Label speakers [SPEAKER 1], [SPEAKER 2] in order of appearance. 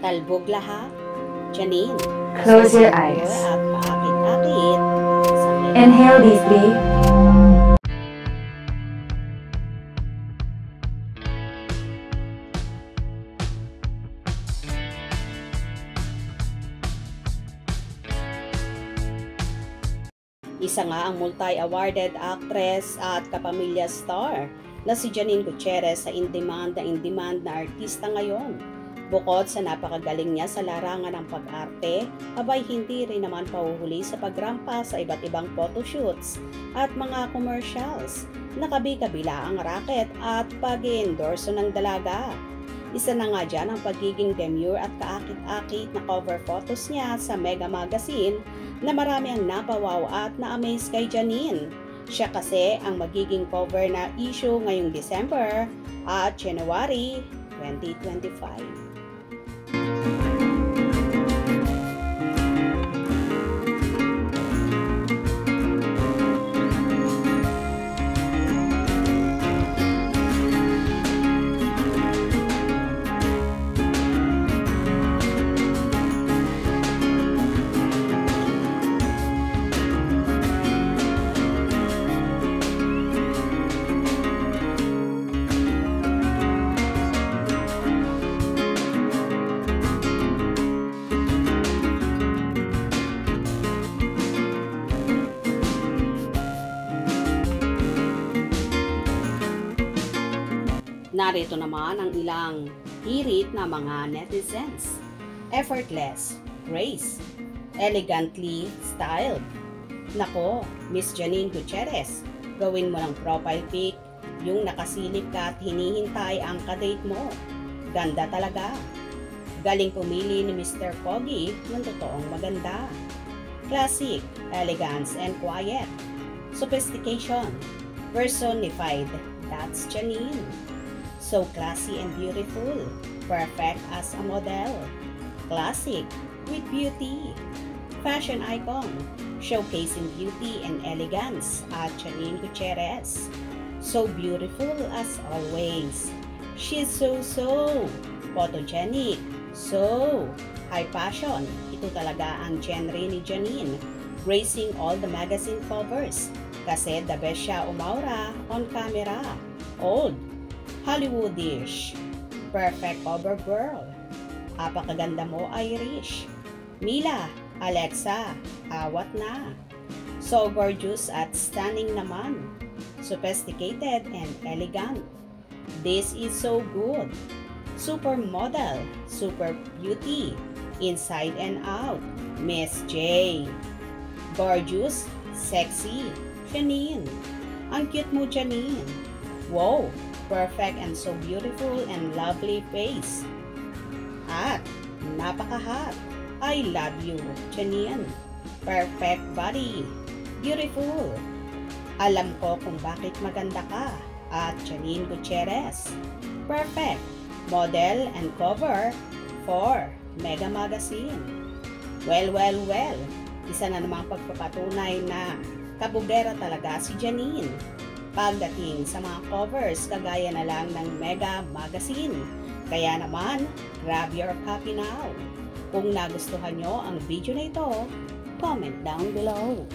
[SPEAKER 1] Talbog lahat. Janine.
[SPEAKER 2] Close your eyes.
[SPEAKER 1] At paakit-akit.
[SPEAKER 2] Inhale deeply.
[SPEAKER 1] Isa nga ang multi-awarded actress at kapamilya star na si Janine Gutierrez sa in-demand na artista ngayon. Bukod sa napakagaling niya sa larangan ng pag-arte, abay hindi rin naman pahuhuli sa pagrampa sa iba't ibang photoshoots at mga commercials. Nakabi-kabila ang racket at pag-endorso ng dalaga. Isa na nga dyan ang pagiging demure at kaakit-akit na cover photos niya sa Mega Magazine na marami ang napawaw at na-amaze kay Janine. Siya kasi ang magiging cover na issue ngayong December at January 2025. Narito naman ang ilang hirit na mga netizens. Effortless, grace, elegantly styled. Nako, Miss Janine Gutierrez, gawin mo ng profile pic yung nakasilip ka at hinihintay ang kadate mo. Ganda talaga. Galing pumili ni Mr. Pogi ng totoong maganda. Classic, elegance and quiet. Sophistication, personified. That's Janine. So classy and beautiful, perfect as a model. Classic with beauty. Fashion icon, showcasing beauty and elegance at Janine Gutierrez. So beautiful as always. She's so photogenic, so high passion. Ito talaga ang genre ni Janine, gracing all the magazine covers. Kasi the best siya umaura on camera. Old, Hollywoodish, perfect cover girl. Apakaganda mo, Irish. Mila, Alexa, awat na. So gorgeous at stunning naman. Sophisticated and elegant. This is so good. Super model, super beauty, inside and out. Miss J. Gorgeous, sexy, Janine. Ang cute mo, Janine. Wow! Perfect and so beautiful and lovely face. At napaka-hot. I love you, Janine. Perfect body. Beautiful. Alam ko kung bakit maganda ka. At Janine Gutierrez. Perfect. Model and cover for Mega Magazine. Well. Isa na namang pagpapatunay na kabugera talaga si Janine. Pagdating sa mga covers, kagaya na lang ng Mega Magazine. Kaya naman, grab your copy now. Kung nagustuhan nyo ang video na ito, comment down below.